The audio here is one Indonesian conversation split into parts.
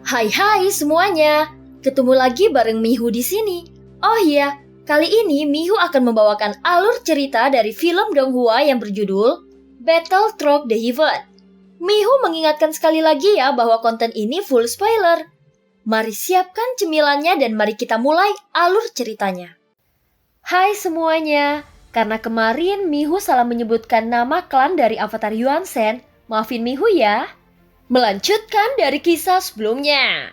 Hai semuanya, ketemu lagi bareng Mihu di sini. Oh iya, kali ini Mihu akan membawakan alur cerita dari film Donghua yang berjudul Battle Through the Heaven. Mihu mengingatkan sekali lagi ya bahwa konten ini full spoiler. Mari siapkan cemilannya dan mari kita mulai alur ceritanya. Hai semuanya, karena kemarin Mihu salah menyebutkan nama klan dari Avatar Yuan Shen, maafin Mihu ya. Melanjutkan dari kisah sebelumnya.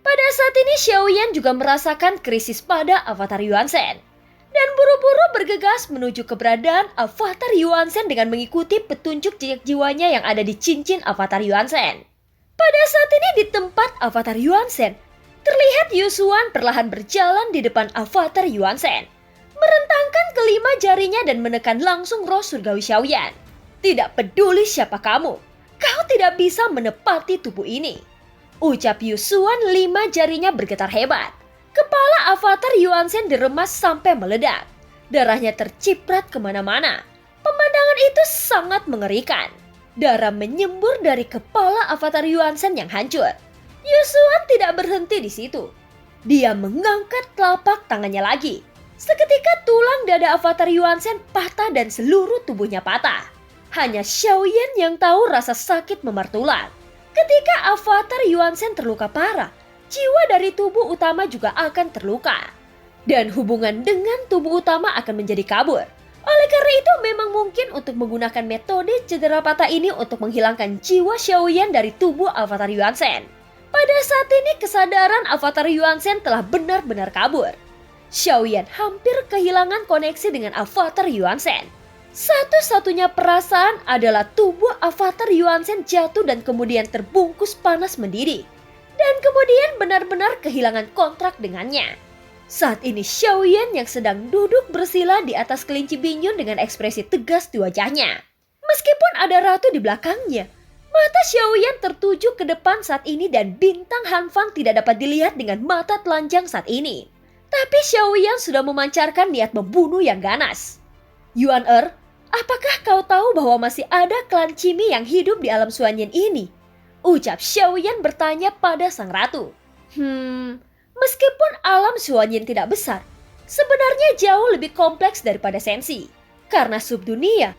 Pada saat ini Xiaoyan juga merasakan krisis pada Avatar Yuan Shen dan buru-buru bergegas menuju keberadaan Avatar Yuan Shen dengan mengikuti petunjuk jejak jiwanya yang ada di cincin Avatar Yuan Shen. Pada saat ini di tempat Avatar Yuan Shen, terlihat Yu Xuan perlahan berjalan di depan Avatar Yuan Shen, merentangkan kelima jarinya dan menekan langsung roh surgawi Xiaoyan. Tidak peduli siapa kamu, kau tidak bisa menepati tubuh ini. Ucap Yu Xuan, lima jarinya bergetar hebat. Kepala Avatar Yuan Shen diremas sampai meledak. Darahnya terciprat kemana-mana. Pemandangan itu sangat mengerikan. Darah menyembur dari kepala Avatar Yuan Shen yang hancur. Yu Xuan tidak berhenti di situ. Dia mengangkat telapak tangannya lagi. Seketika tulang dada Avatar Yuan Shen patah dan seluruh tubuhnya patah. Hanya Xiaoyan yang tahu rasa sakit memartulan. Ketika Avatar Yuan Shen terluka parah, jiwa dari tubuh utama juga akan terluka. Dan hubungan dengan tubuh utama akan menjadi kabur. Oleh karena itu memang mungkin untuk menggunakan metode cedera patah ini untuk menghilangkan jiwa Xiaoyan dari tubuh Avatar Yuan Shen. Pada saat ini kesadaran Avatar Yuan Shen telah benar-benar kabur. Xiaoyan hampir kehilangan koneksi dengan Avatar Yuan Shen. Satu-satunya perasaan adalah tubuh Avatar Yuan Shen jatuh dan kemudian terbungkus panas mendidih. Dan kemudian benar-benar kehilangan kontrak dengannya. Saat ini Xiaoyan yang sedang duduk bersila di atas kelinci Bingyun dengan ekspresi tegas di wajahnya. Meskipun ada ratu di belakangnya, mata Xiaoyan tertuju ke depan saat ini dan bintang Han Fang tidak dapat dilihat dengan mata telanjang saat ini. Tapi Xiaoyan sudah memancarkan niat membunuh yang ganas. Yuan apakah kau tahu bahwa masih ada klan Cimi yang hidup di alam Xuanyin ini? Ucap Xiaoyan bertanya pada sang ratu. Meskipun alam Xuanyin tidak besar, sebenarnya jauh lebih kompleks daripada Sensi. Karena subdunia,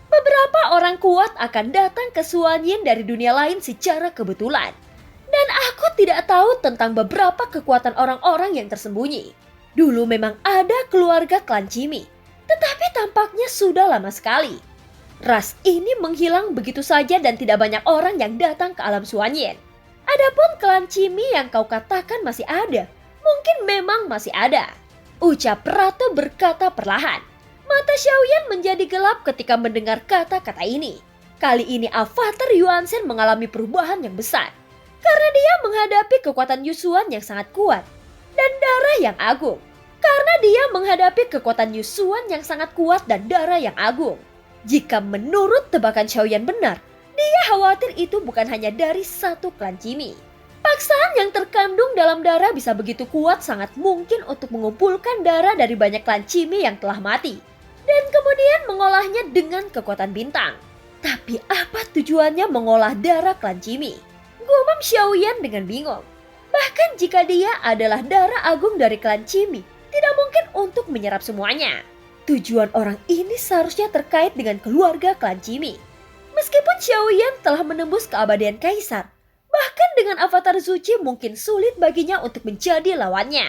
beberapa orang kuat akan datang ke Xuanyin dari dunia lain secara kebetulan. Dan aku tidak tahu tentang beberapa kekuatan orang-orang yang tersembunyi. Dulu memang ada keluarga klan Cimi, tetapi tampaknya sudah lama sekali. Ras ini menghilang begitu saja dan tidak banyak orang yang datang ke alam Xuanyin. Adapun klan Cimi yang kau katakan masih ada, mungkin memang masih ada. Ucap ratu berkata perlahan. Mata Xiaoyan menjadi gelap ketika mendengar kata-kata ini. Kali ini Avatar Yuan Shen mengalami perubahan yang besar. Karena dia menghadapi kekuatan Yu Xuan yang sangat kuat dan darah yang agung. Karena dia menghadapi kekuatan Yu Xuan yang sangat kuat dan darah yang agung. Jika menurut tebakan Xiaoyan benar, dia khawatir itu bukan hanya dari satu klan Cimi. Paksaan yang terkandung dalam darah bisa begitu kuat sangat mungkin untuk mengumpulkan darah dari banyak klan Cimi yang telah mati. Dan kemudian mengolahnya dengan kekuatan bintang. Tapi apa tujuannya mengolah darah klan Cimi? Gumam Xiaoyan dengan bingung. Bahkan jika dia adalah darah agung dari klan Cimi, tidak mungkin untuk menyerap semuanya. Tujuan orang ini seharusnya terkait dengan keluarga klan Cimi. Meskipun Xiaoyan telah menembus keabadian kaisar, bahkan dengan avatar Zuchi mungkin sulit baginya untuk menjadi lawannya.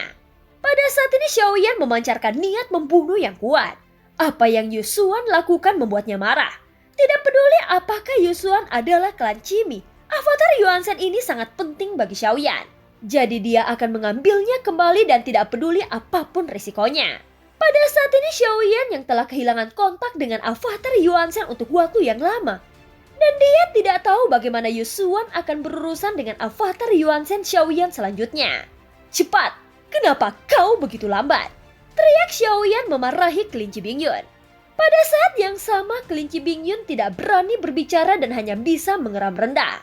Pada saat ini Xiaoyan memancarkan niat membunuh yang kuat. Apa yang Yu Xuan lakukan membuatnya marah. Tidak peduli apakah Yu Xuan adalah klan Cimi, avatar Yuan Shen ini sangat penting bagi Xiaoyan. Jadi dia akan mengambilnya kembali dan tidak peduli apapun risikonya. Pada saat ini Xiaoyan yang telah kehilangan kontak dengan avatar Yuan Shen untuk waktu yang lama. Dan dia tidak tahu bagaimana Yu Xuan akan berurusan dengan avatar Yuan Shen Xiaoyan selanjutnya. Cepat, kenapa kau begitu lambat? Teriak Xiaoyan memarahi kelinci Bingyun. Pada saat yang sama kelinci Bingyun tidak berani berbicara dan hanya bisa mengeram rendah.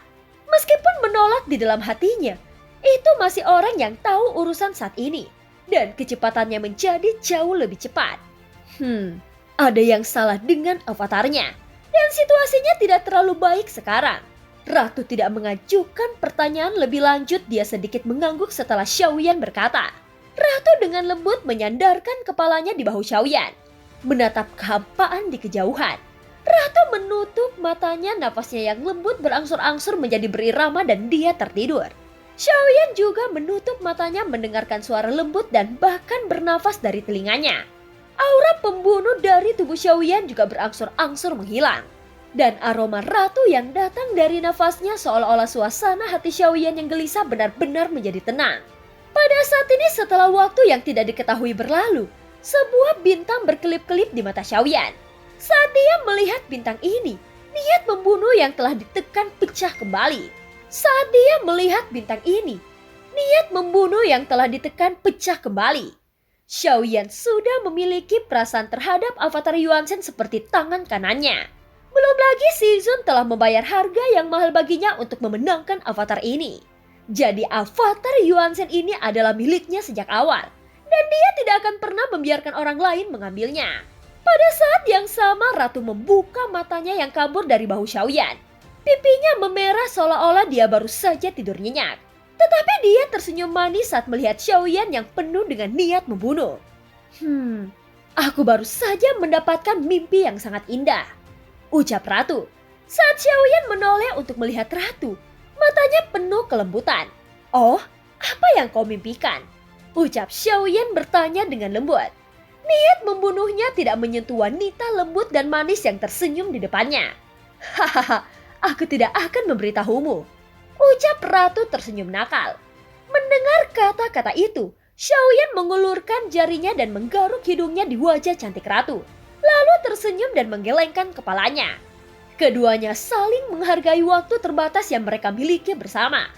Meskipun menolak di dalam hatinya, itu masih orang yang tahu urusan saat ini. Dan kecepatannya menjadi jauh lebih cepat. Ada yang salah dengan avatarnya. Dan situasinya tidak terlalu baik sekarang. Ratu tidak mengajukan pertanyaan lebih lanjut, dia sedikit mengangguk setelah Xiaoyan berkata. Ratu dengan lembut menyandarkan kepalanya di bahu Xiaoyan, menatap kehampaan di kejauhan. Ratu menutup matanya, nafasnya yang lembut berangsur-angsur menjadi berirama dan dia tertidur. Xiaoyan juga menutup matanya mendengarkan suara lembut dan bahkan bernafas dari telinganya. Aura pembunuh dari tubuh Xiaoyan juga berangsur-angsur menghilang. Dan aroma ratu yang datang dari nafasnya seolah-olah suasana hati Xiaoyan yang gelisah benar-benar menjadi tenang. Pada saat ini setelah waktu yang tidak diketahui berlalu, sebuah bintang berkelip-kelip di mata Xiaoyan. Saat dia melihat bintang ini, niat membunuh yang telah ditekan pecah kembali. Saat dia melihat bintang ini, niat membunuh yang telah ditekan pecah kembali. Xiaoyan sudah memiliki perasaan terhadap avatar Yuanzhen seperti tangan kanannya. Belum lagi Xizun telah membayar harga yang mahal baginya untuk memenangkan avatar ini. Jadi avatar Yuanzhen ini adalah miliknya sejak awal. Dan dia tidak akan pernah membiarkan orang lain mengambilnya. Pada saat yang sama Ratu membuka matanya yang kabur dari bahu Xiaoyan. Pipinya memerah seolah-olah dia baru saja tidur nyenyak. Tetapi dia tersenyum manis saat melihat Xiaoyan yang penuh dengan niat membunuh. Aku baru saja mendapatkan mimpi yang sangat indah, ucap Ratu. Saat Xiaoyan menoleh untuk melihat Ratu, matanya penuh kelembutan. Oh, apa yang kau mimpikan? Ucap Xiaoyan bertanya dengan lembut. Niat membunuhnya tidak menyentuh wanita lembut dan manis yang tersenyum di depannya. Hahaha, aku tidak akan memberitahumu, ucap Ratu tersenyum nakal. Mendengar kata-kata itu, Xiaoyan mengulurkan jarinya dan menggaruk hidungnya di wajah cantik Ratu. Lalu tersenyum dan menggelengkan kepalanya. Keduanya saling menghargai waktu terbatas yang mereka miliki bersama.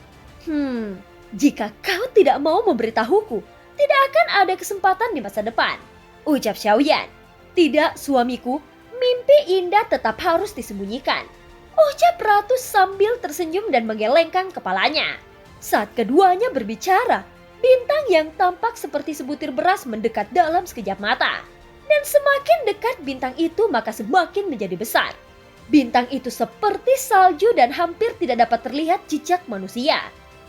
Jika kau tidak mau memberitahuku, tidak akan ada kesempatan di masa depan, ucap Xiaoyan. Tidak, suamiku, mimpi indah tetap harus disembunyikan, ucap Ratu sambil tersenyum dan menggelengkan kepalanya. Saat keduanya berbicara, bintang yang tampak seperti sebutir beras mendekat dalam sekejap mata. Dan semakin dekat bintang itu maka semakin menjadi besar. Bintang itu seperti salju dan hampir tidak dapat terlihat jejak manusia.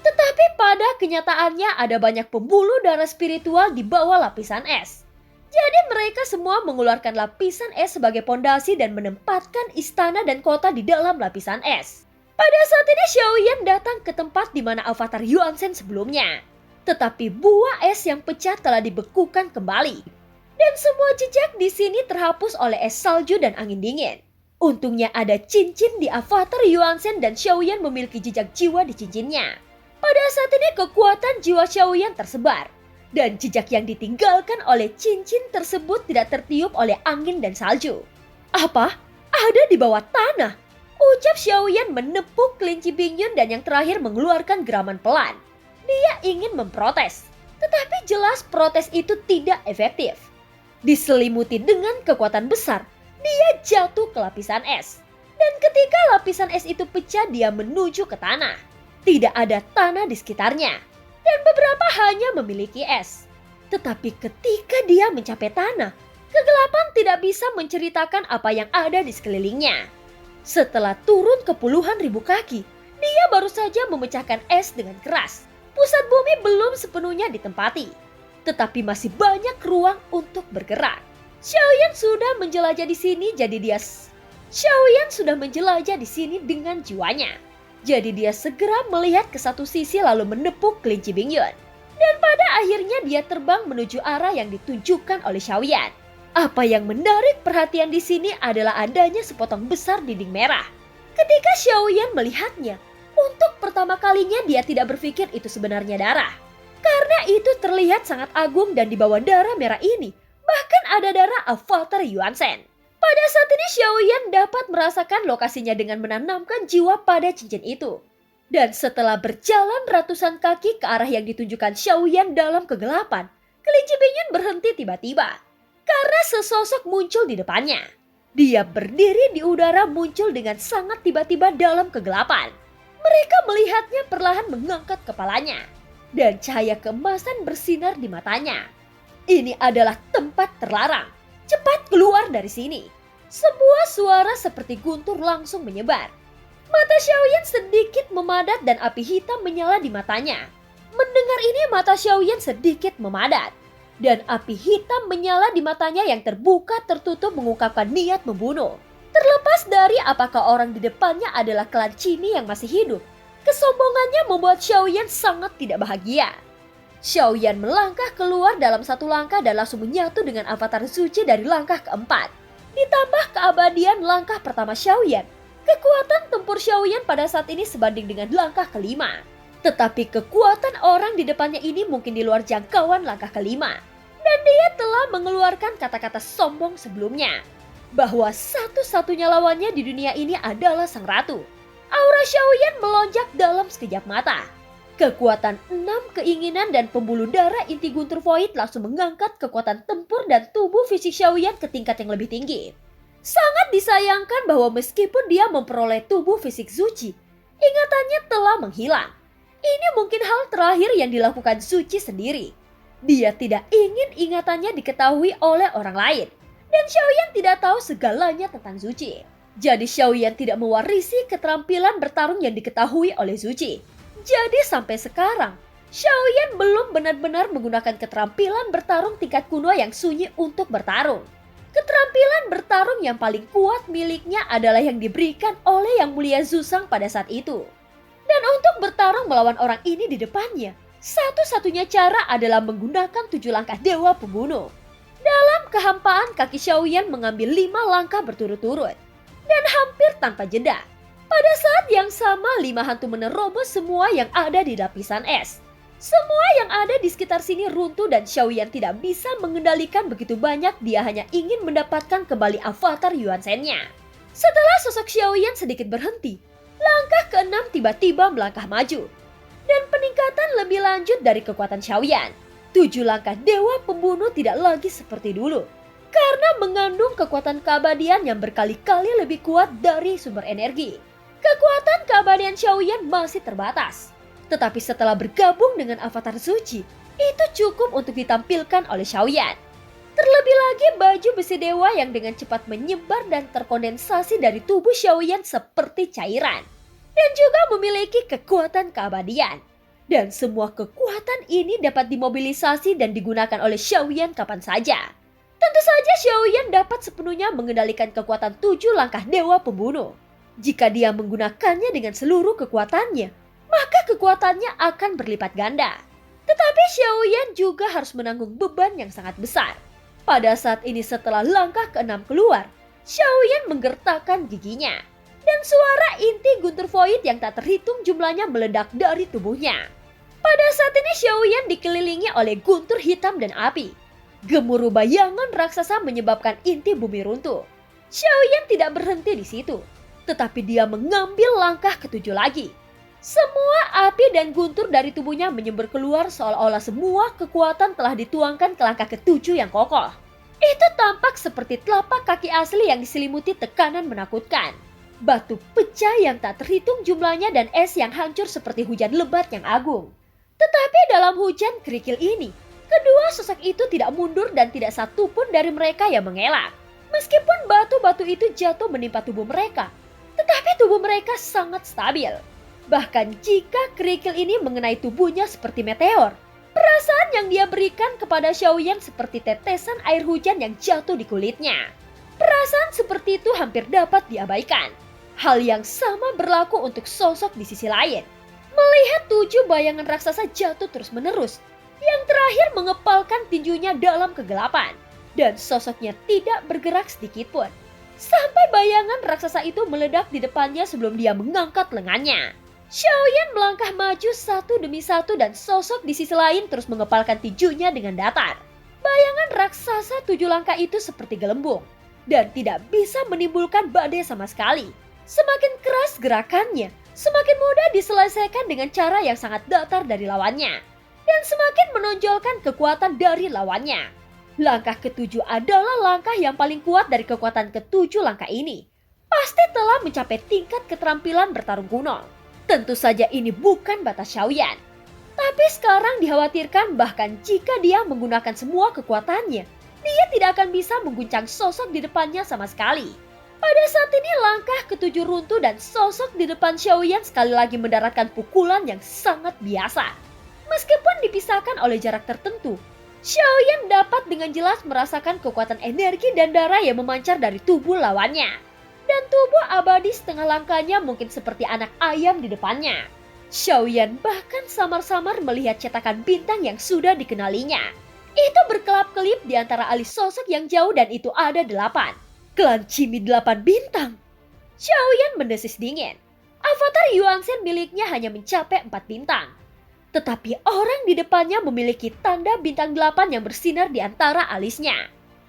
Tetapi pada kenyataannya ada banyak pembuluh darah spiritual di bawah lapisan es. Jadi mereka semua mengeluarkan lapisan es sebagai pondasi dan menempatkan istana dan kota di dalam lapisan es. Pada saat ini Xiaoyan datang ke tempat di mana avatar Yuanzhen sebelumnya. Tetapi buah es yang pecah telah dibekukan kembali. Dan semua jejak di sini terhapus oleh es salju dan angin dingin. Untungnya ada cincin di avatar Yuanzhen dan Xiaoyan memiliki jejak jiwa di cincinnya. Pada saat ini kekuatan jiwa Xiaoyan tersebar. Dan jejak yang ditinggalkan oleh cincin tersebut tidak tertiup oleh angin dan salju. Apa? Ada di bawah tanah? Ucap Xiaoyan menepuk kelinci Bingyun dan yang terakhir mengeluarkan geraman pelan. Dia ingin memprotes. Tetapi jelas protes itu tidak efektif. Diselimuti dengan kekuatan besar, dia jatuh ke lapisan es. Dan ketika lapisan es itu pecah, dia menuju ke tanah. Tidak ada tanah di sekitarnya. Dan beberapa hanya memiliki es. Tetapi ketika dia mencapai tanah, kegelapan tidak bisa menceritakan apa yang ada di sekelilingnya. Setelah turun ke puluhan ribu kaki, dia baru saja memecahkan es dengan keras. Pusat bumi belum sepenuhnya ditempati. Tetapi masih banyak ruang untuk bergerak. Xiaoyan sudah menjelajah di sini, Xiaoyan sudah menjelajah di sini dengan jiwanya. Jadi dia segera melihat ke satu sisi lalu menepuk kelinci Bingyun. Dan pada akhirnya dia terbang menuju arah yang ditunjukkan oleh Xiaoyan. Apa yang menarik perhatian di sini adalah adanya sepotong besar dinding merah. Ketika Xiaoyan melihatnya, untuk pertama kalinya dia tidak berpikir itu sebenarnya darah. Karena itu terlihat sangat agung dan di bawah darah merah ini, bahkan ada darah avatar Yuanzhen. Pada saat ini Xiaoyan dapat merasakan lokasinya dengan menanamkan jiwa pada cincin itu. Dan setelah berjalan ratusan kaki ke arah yang ditunjukkan Xiaoyan dalam kegelapan, kelinci Bingyun berhenti tiba-tiba. Karena sesosok muncul di depannya. Dia berdiri di udara muncul dengan sangat tiba-tiba dalam kegelapan. Mereka melihatnya perlahan mengangkat kepalanya. Dan cahaya keemasan bersinar di matanya. Ini adalah tempat terlarang. Cepat keluar dari sini. Sebuah suara seperti guntur langsung menyebar. Mata Xiaoyan sedikit memadat dan api hitam menyala di matanya. Mendengar ini mata Xiaoyan sedikit memadat. Dan api hitam menyala di matanya yang terbuka tertutup mengungkapkan niat membunuh. Terlepas dari apakah orang di depannya adalah klan Qini yang masih hidup, kesombongannya membuat Xiaoyan sangat tidak bahagia. Xiaoyan melangkah keluar dalam satu langkah dan langsung menyatu dengan avatar suci dari langkah keempat. Ditambah keabadian langkah pertama Xiaoyan, kekuatan tempur Xiaoyan pada saat ini sebanding dengan langkah kelima. Tetapi kekuatan orang di depannya ini mungkin di luar jangkauan langkah kelima. Dan dia telah mengeluarkan kata-kata sombong sebelumnya. Bahwa satu-satunya lawannya di dunia ini adalah sang ratu. Aura Xiaoyan melonjak dalam sekejap mata. Kekuatan 6 keinginan dan pembuluh darah inti Guntur Void langsung mengangkat kekuatan tempur dan tubuh fisik Xiaoyan ke tingkat yang lebih tinggi. Sangat disayangkan bahwa meskipun dia memperoleh tubuh fisik Zuchi, ingatannya telah menghilang. Ini mungkin hal terakhir yang dilakukan Zuchi sendiri. Dia tidak ingin ingatannya diketahui oleh orang lain. Dan Xiaoyan tidak tahu segalanya tentang Zuchi. Jadi Xiaoyan tidak mewarisi keterampilan bertarung yang diketahui oleh Zuchi. Jadi sampai sekarang, Xiaoyan belum benar-benar menggunakan keterampilan bertarung tingkat kuno yang sunyi untuk bertarung. Keterampilan bertarung yang paling kuat miliknya adalah yang diberikan oleh Yang Mulia Zuzang pada saat itu. Dan untuk bertarung melawan orang ini di depannya, satu-satunya cara adalah menggunakan 7 langkah dewa pembunuh. Dalam kehampaan kaki Xiaoyan mengambil 5 langkah berturut-turut. Dan hampir tanpa jeda. Pada saat yang sama 5 hantu menerobos semua yang ada di lapisan es. Semua yang ada di sekitar sini runtuh dan Xiaoyan tidak bisa mengendalikan begitu banyak. Dia hanya ingin mendapatkan kembali avatar Yuan Shen-nya. Setelah sosok Xiaoyan sedikit berhenti, langkah ke-6 tiba-tiba melangkah maju. Dan peningkatan lebih lanjut dari kekuatan Xiaoyan. 7 langkah dewa pembunuh tidak lagi seperti dulu. Karena mengandung kekuatan keabadian yang berkali-kali lebih kuat dari sumber energi. Kekuatan keabadian Xiaoyan masih terbatas. Tetapi setelah bergabung dengan avatar Zuchi, itu cukup untuk ditampilkan oleh Xiaoyan. Terlebih lagi baju besi dewa yang dengan cepat menyebar dan terkondensasi dari tubuh Xiaoyan seperti cairan. Dan juga memiliki kekuatan keabadian. Dan semua kekuatan ini dapat dimobilisasi dan digunakan oleh Xiaoyan kapan saja. Tentu saja Xiaoyan dapat sepenuhnya mengendalikan kekuatan 7 langkah dewa pembunuh. Jika dia menggunakannya dengan seluruh kekuatannya, maka kekuatannya akan berlipat ganda. Tetapi Xiaoyan juga harus menanggung beban yang sangat besar. Pada saat ini setelah langkah ke-6 keluar, Xiaoyan menggertakkan giginya. Dan suara inti Guntur Void yang tak terhitung jumlahnya meledak dari tubuhnya. Pada saat ini Xiaoyan dikelilingi oleh guntur hitam dan api. Gemuruh bayangan raksasa menyebabkan inti bumi runtuh. Xiaoyan tidak berhenti di situ. Tetapi dia mengambil langkah ke-7 lagi. Semua api dan guntur dari tubuhnya menyembur keluar seolah-olah semua kekuatan telah dituangkan ke langkah ke-7 yang kokoh. Itu tampak seperti telapak kaki asli yang diselimuti tekanan menakutkan. Batu pecah yang tak terhitung jumlahnya dan es yang hancur seperti hujan lebat yang agung. Tetapi dalam hujan kerikil ini, kedua sosok itu tidak mundur dan tidak satu pun dari mereka yang mengelak. Meskipun batu-batu itu jatuh menimpa tubuh mereka, tetapi tubuh mereka sangat stabil. Bahkan jika kerikil ini mengenai tubuhnya seperti meteor, perasaan yang dia berikan kepada Xiaoyan seperti tetesan air hujan yang jatuh di kulitnya. Perasaan seperti itu hampir dapat diabaikan. Hal yang sama berlaku untuk sosok di sisi lain. Melihat 7 bayangan raksasa jatuh terus-menerus, yang terakhir mengepalkan tinjunya dalam kegelapan. Dan sosoknya tidak bergerak sedikit pun. Sampai bayangan raksasa itu meledak di depannya sebelum dia mengangkat lengannya. Xiaoyan melangkah maju satu demi satu dan sosok di sisi lain terus mengepalkan tinjunya dengan datar. Bayangan raksasa 7 langkah itu seperti gelembung. Dan tidak bisa menimbulkan badai sama sekali. Semakin keras gerakannya, semakin mudah diselesaikan dengan cara yang sangat datar dari lawannya. Dan semakin menonjolkan kekuatan dari lawannya. Langkah ke-7 adalah langkah yang paling kuat dari kekuatan ke-7 langkah ini. Pasti telah mencapai tingkat keterampilan bertarung kuno. Tentu saja ini bukan batas Xiaoyan. Tapi sekarang dikhawatirkan bahkan jika dia menggunakan semua kekuatannya, dia tidak akan bisa mengguncang sosok di depannya sama sekali. Pada saat ini langkah ketujuh runtuh dan sosok di depan Xiaoyan sekali lagi mendaratkan pukulan yang sangat biasa. Meskipun dipisahkan oleh jarak tertentu, Xiaoyan dapat dengan jelas merasakan kekuatan energi dan darah yang memancar dari tubuh lawannya. Dan tubuh abadi setengah langkahnya mungkin seperti anak ayam di depannya. Xiaoyan bahkan samar-samar melihat cetakan bintang yang sudah dikenalinya. Itu berkelap-kelip di antara alis sosok yang jauh dan itu ada 8. Klan Cimi 8 bintang. Xiaoyan mendesis dingin. Avatar Yuan Shen miliknya hanya mencapai 4 bintang. Tetapi orang di depannya memiliki tanda bintang 8 yang bersinar di antara alisnya.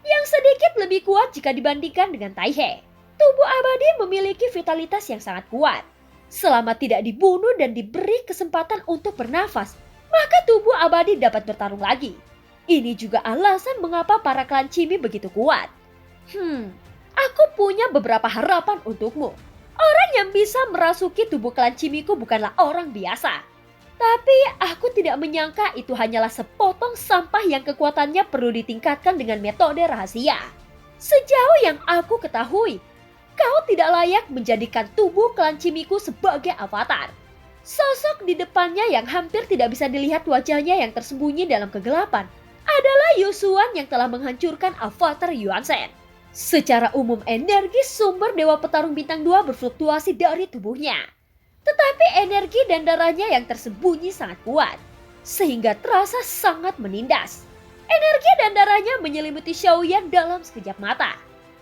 Yang sedikit lebih kuat jika dibandingkan dengan Tai He. Tubuh abadi memiliki vitalitas yang sangat kuat. Selama tidak dibunuh dan diberi kesempatan untuk bernafas, maka tubuh abadi dapat bertarung lagi. Ini juga alasan mengapa para klan Cimi begitu kuat. Aku punya beberapa harapan untukmu. Orang yang bisa merasuki tubuh klan Cimiku bukanlah orang biasa. Tapi aku tidak menyangka itu hanyalah sepotong sampah yang kekuatannya perlu ditingkatkan dengan metode rahasia. Sejauh yang aku ketahui, kau tidak layak menjadikan tubuh klan Cimiku sebagai avatar. Sosok di depannya yang hampir tidak bisa dilihat wajahnya yang tersembunyi dalam kegelapan adalah Yusuan yang telah menghancurkan avatar Yuan Shen. Secara umum energi sumber Dewa Petarung Bintang 2 berfluktuasi dari tubuhnya. Tetapi energi dan darahnya yang tersembunyi sangat kuat, sehingga terasa sangat menindas. Energi dan darahnya menyelimuti Xiaoyan dalam sekejap mata.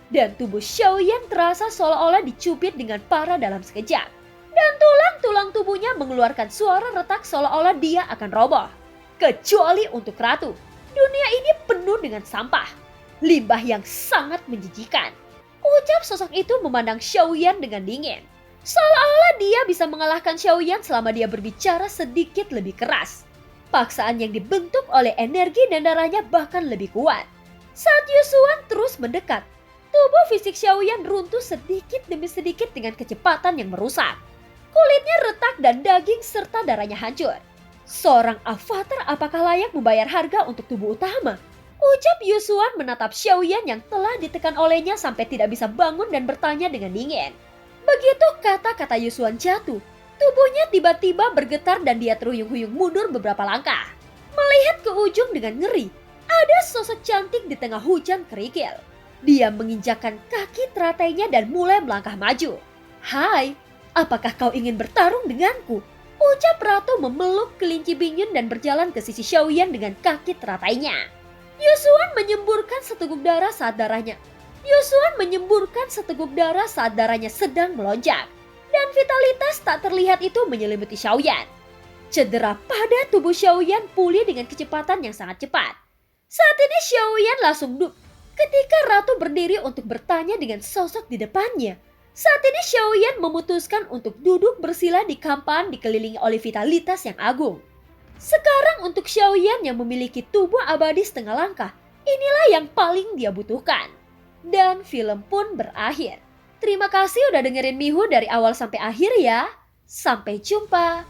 Dan tubuh Xiaoyan terasa seolah-olah dicubit dengan parah dalam sekejap. Dan tulang-tulang tubuhnya mengeluarkan suara retak seolah-olah dia akan roboh. Kecuali untuk Ratu, dunia ini penuh dengan sampah. Limbah yang sangat menjijikan. Ucap sosok itu memandang Xiaoyan dengan dingin. Seolah-olah dia bisa mengalahkan Xiaoyan selama dia berbicara sedikit lebih keras. Paksaan yang dibentuk oleh energi dan darahnya bahkan lebih kuat. Saat Yusuan terus mendekat, tubuh fisik Xiaoyan runtuh sedikit demi sedikit dengan kecepatan yang merusak. Kulitnya retak dan daging serta darahnya hancur. Seorang avatar apakah layak membayar harga untuk tubuh utama? Ucap Yusuan menatap Xiaoyan yang telah ditekan olehnya sampai tidak bisa bangun dan bertanya dengan dingin. Begitu kata-kata Yusuan jatuh, tubuhnya tiba-tiba bergetar dan dia terhuyung-huyung mundur beberapa langkah. Melihat ke ujung dengan ngeri, ada sosok cantik di tengah hujan kerikil. Dia menginjakkan kaki teratainya dan mulai melangkah maju. Hai, apakah kau ingin bertarung denganku? Ucap Ratu memeluk kelinci Bingyun dan berjalan ke sisi Xiaoyan dengan kaki teratainya. Yusuan menyemburkan seteguk darah saat darahnya sedang melonjak. Dan vitalitas tak terlihat itu menyelimuti Xiaoyan. Cedera pada tubuh Xiaoyan pulih dengan kecepatan yang sangat cepat. Saat ini Xiaoyan langsung duduk ketika Ratu berdiri untuk bertanya dengan sosok di depannya. Saat ini Xiaoyan memutuskan untuk duduk bersila di kampan dikelilingi oleh vitalitas yang agung. Sekarang untuk Xiaoyan yang memiliki tubuh abadi setengah langkah, inilah yang paling dia butuhkan. Dan film pun berakhir. Terima kasih udah dengerin Mihu dari awal sampai akhir ya. Sampai jumpa.